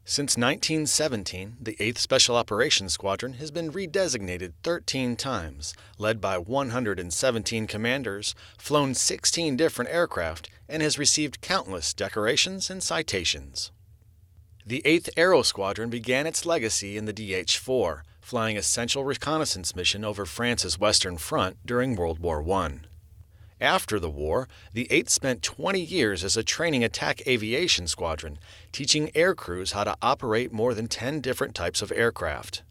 Since 1917, the 8th Special Operations Squadron has been redesignated 13 times, led by 117 commanders, flown 16 different aircraft, and has received countless decorations and citations. The 8th Aero Squadron began its legacy in the DH-4, flying a central reconnaissance mission over France's Western Front during World War I. After the war, the 8th spent 20 years as a training attack aviation squadron, teaching air crews how to operate more than 10 different types of aircraft.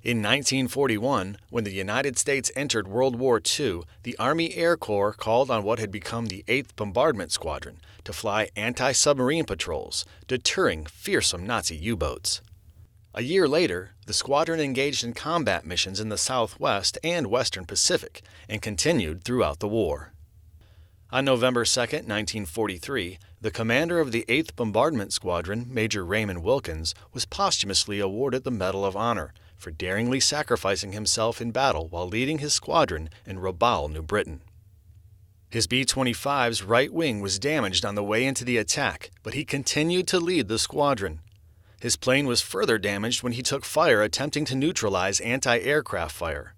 In 1941, when the United States entered World War II, the Army Air Corps called on what had become the 8th Bombardment Squadron to fly anti-submarine patrols, deterring fearsome Nazi U-boats. A year later, the squadron engaged in combat missions in the Southwest and Western Pacific and continued throughout the war. On November 2, 1943, the commander of the 8th Bombardment Squadron, Major Raymond Wilkins, was posthumously awarded the Medal of Honor for daringly sacrificing himself in battle while leading his squadron in Rabaul, New Britain. His B-25's right wing was damaged on the way into the attack, but he continued to lead the squadron. His plane was further damaged when he took fire attempting to neutralize anti-aircraft fire.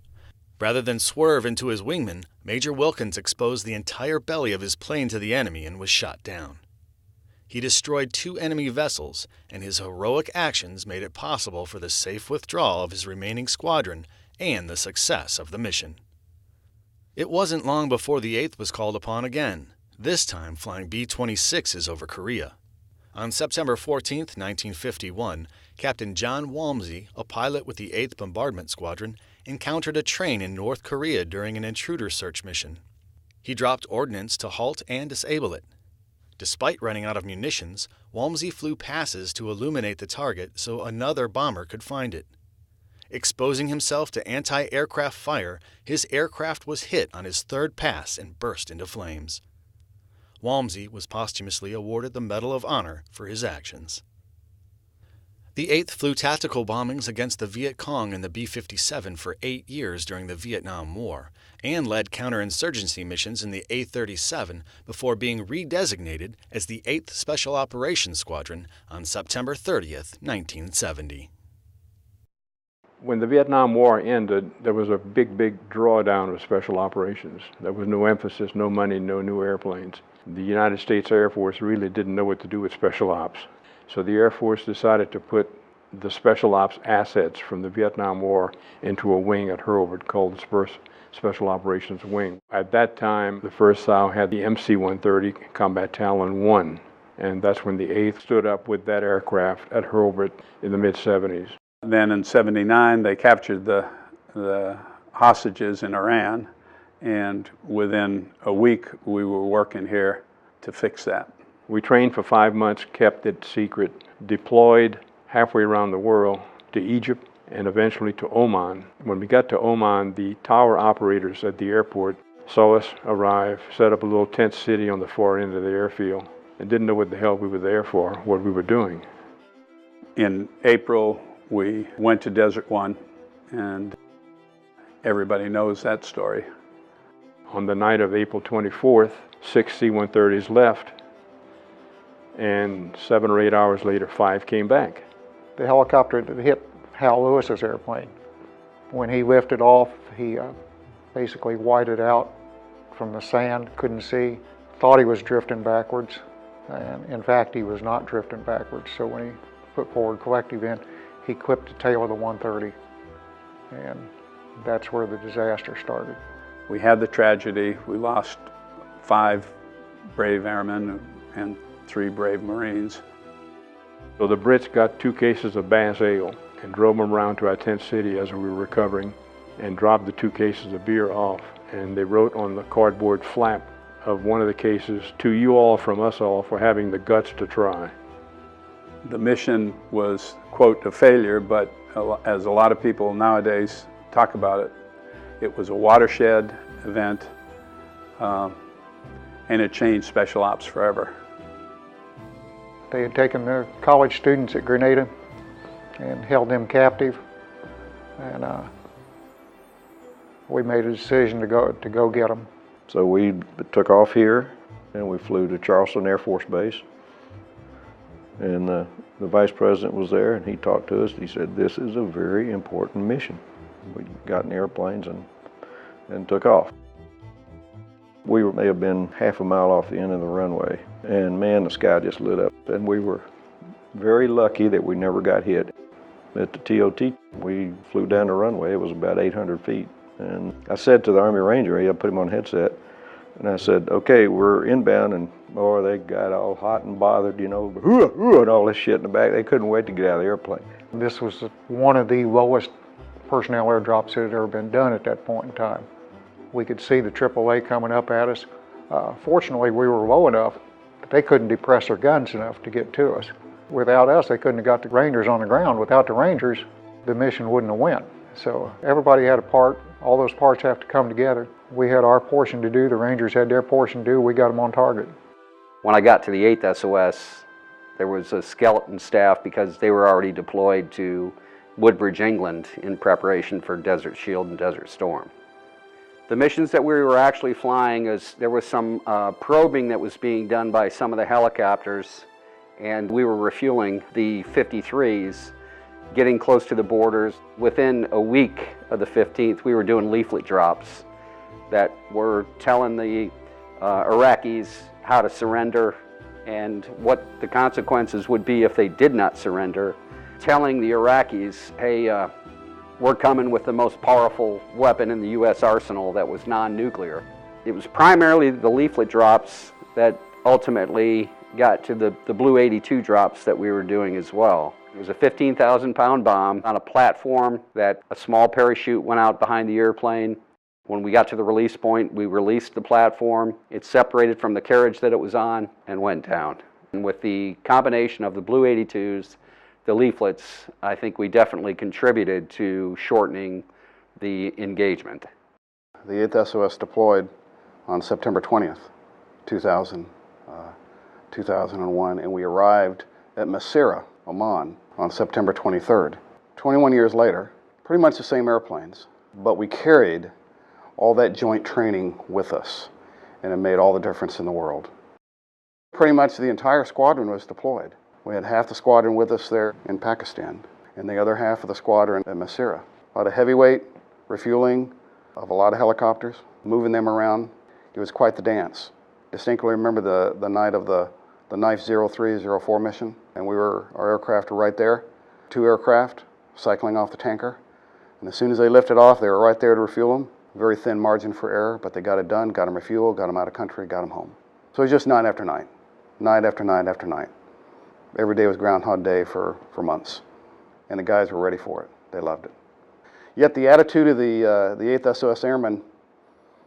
Rather than swerve into his wingman, Major Wilkins exposed the entire belly of his plane to the enemy and was shot down. He destroyed 2 enemy vessels, and his heroic actions made it possible for the safe withdrawal of his remaining squadron and the success of the mission. It wasn't long before the 8th was called upon again, this time flying B-26s over Korea. On September 14, 1951, Captain John Walmsley, a pilot with the 8th Bombardment Squadron, encountered a train in North Korea during an intruder search mission. He dropped ordnance to halt and disable it. Despite running out of munitions, Walmsley flew passes to illuminate the target so another bomber could find it. Exposing himself to anti-aircraft fire, his aircraft was hit on his 3rd pass and burst into flames. Walmsley was posthumously awarded the Medal of Honor for his actions. The 8th flew tactical bombings against the Viet Cong and the B-57 for 8 years during the Vietnam War, and led counterinsurgency missions in the A-37 before being redesignated as the 8th Special Operations Squadron on September 30, 1970. When the Vietnam War ended, there was a big drawdown of special operations. There was no emphasis, no money, no new airplanes. The United States Air Force really didn't know what to do with special ops. So the Air Force decided to put the special ops assets from the Vietnam War into a wing at Hurlburt called the Special Operations Wing. At that time, the 1st SOW had the MC-130 Combat Talon 1, and that's when the 8th stood up with that aircraft at Hurlburt in the mid-70s. Then in '79, they captured the hostages in Iran, and within a week, we were working here to fix that. We trained for 5 months, kept it secret, deployed halfway around the world to Egypt and eventually to Oman. When we got to Oman, the tower operators at the airport saw us arrive, set up a little tent city on the far end of the airfield, and didn't know what the hell we were there for, what we were doing. In April, we went to Desert One, and everybody knows that story. On the night of April 24th, 6 C-130s left, and 7 or 8 hours later, 5 came back. The helicopter that hit Hal Lewis's airplane, when he lifted off, he basically whited out from the sand, couldn't see, thought he was drifting backwards, and in fact he was not drifting backwards. So when he put forward collective in, he clipped the tail of the 130, and that's where the disaster started. We had the tragedy. We lost 5 brave airmen and 3 brave Marines. So the Brits got 2 cases of Bass Ale and drove them around to our tent city as we were recovering and dropped the 2 cases of beer off. And they wrote on the cardboard flap of one of the cases, "To you all from us all for having the guts to try." The mission was, quote, a failure, but as a lot of people nowadays talk about it, it was a watershed event, and it changed Special Ops forever. They had taken the college students at Grenada and held them captive, and we made a decision to go get them. So we took off here and we flew to Charleston Air Force Base, And the vice president was there, and he talked to us. He said, "This is a very important mission." We got in airplanes and took off. We may have been half a mile off the end of the runway, and man, the sky just lit up. And we were very lucky that we never got hit. At the TOT, we flew down the runway. It was about 800 feet. And I said to the Army Ranger, I put him on headset, and I said, "Okay, we're inbound," and boy, they got all hot and bothered, you know, and all this shit in the back. They couldn't wait to get out of the airplane. This was one of the lowest personnel airdrops that had ever been done at that point in time. We could see the AAA coming up at us. Fortunately, we were low enough that they couldn't depress their guns enough to get to us. Without us, they couldn't have got the Rangers on the ground. Without the Rangers, the mission wouldn't have went. So everybody had a part. All those parts have to come together. We had our portion to do. The Rangers had their portion to do. We got them on target. When I got to the 8th SOS, there was a skeleton staff because they were already deployed to Woodbridge, England in preparation for Desert Shield and Desert Storm. The missions that we were actually flying, there was some probing that was being done by some of the helicopters, and we were refueling the 53s, getting close to the borders. Within a week of the 15th, we were doing leaflet drops that were telling the Iraqis how to surrender and what the consequences would be if they did not surrender, telling the Iraqis, hey, we're coming with the most powerful weapon in the U.S. arsenal that was non-nuclear. It was primarily the leaflet drops that ultimately got to the Blue 82 drops that we were doing as well. It was a 15,000-pound bomb on a platform that a small parachute went out behind the airplane. When we got to the release point, we released the platform. It separated from the carriage that it was on and went down. And with the combination of the Blue 82s, the leaflets, I think we definitely contributed to shortening the engagement. The 8th SOS deployed on September 20th, 2001, and we arrived at Masira, Oman, on September 23rd. 21 years later, pretty much the same airplanes, but we carried all that joint training with us, and it made all the difference in the world. Pretty much the entire squadron was deployed. We had half the squadron with us there in Pakistan, and the other half of the squadron at Masira. A lot of heavyweight refueling of a lot of helicopters, moving them around. It was quite the dance. Distinctly remember the night of the Knife 03-04 mission, and our aircraft were right there. 2 aircraft cycling off the tanker, and as soon as they lifted off, they were right there to refuel them. Very thin margin for error, but they got it done, got them refueled, got them out of country, got them home. So it was just night after night, night after night after night. Every day was Groundhog Day for months, and the guys were ready for it. They loved it. Yet the attitude of the 8th SOS Airmen,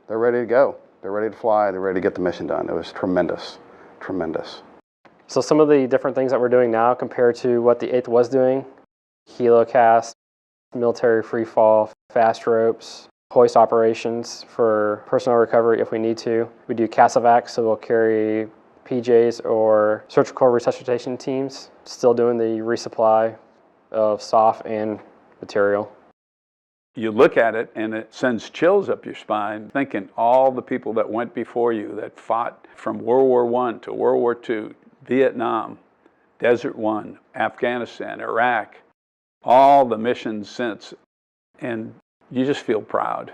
they're ready to go. They're ready to fly. They're ready to get the mission done. It was tremendous, tremendous. So some of the different things that we're doing now compared to what the 8th was doing, helocast, military free fall, fast ropes, hoist operations for personnel recovery if we need to. We do CASEVAC, so we'll carry PJs or surgical resuscitation teams, still doing the resupply of SOF and material. You look at it and it sends chills up your spine, thinking all the people that went before you that fought from World War I to World War II, Vietnam, Desert One, Afghanistan, Iraq, all the missions since, and you just feel proud.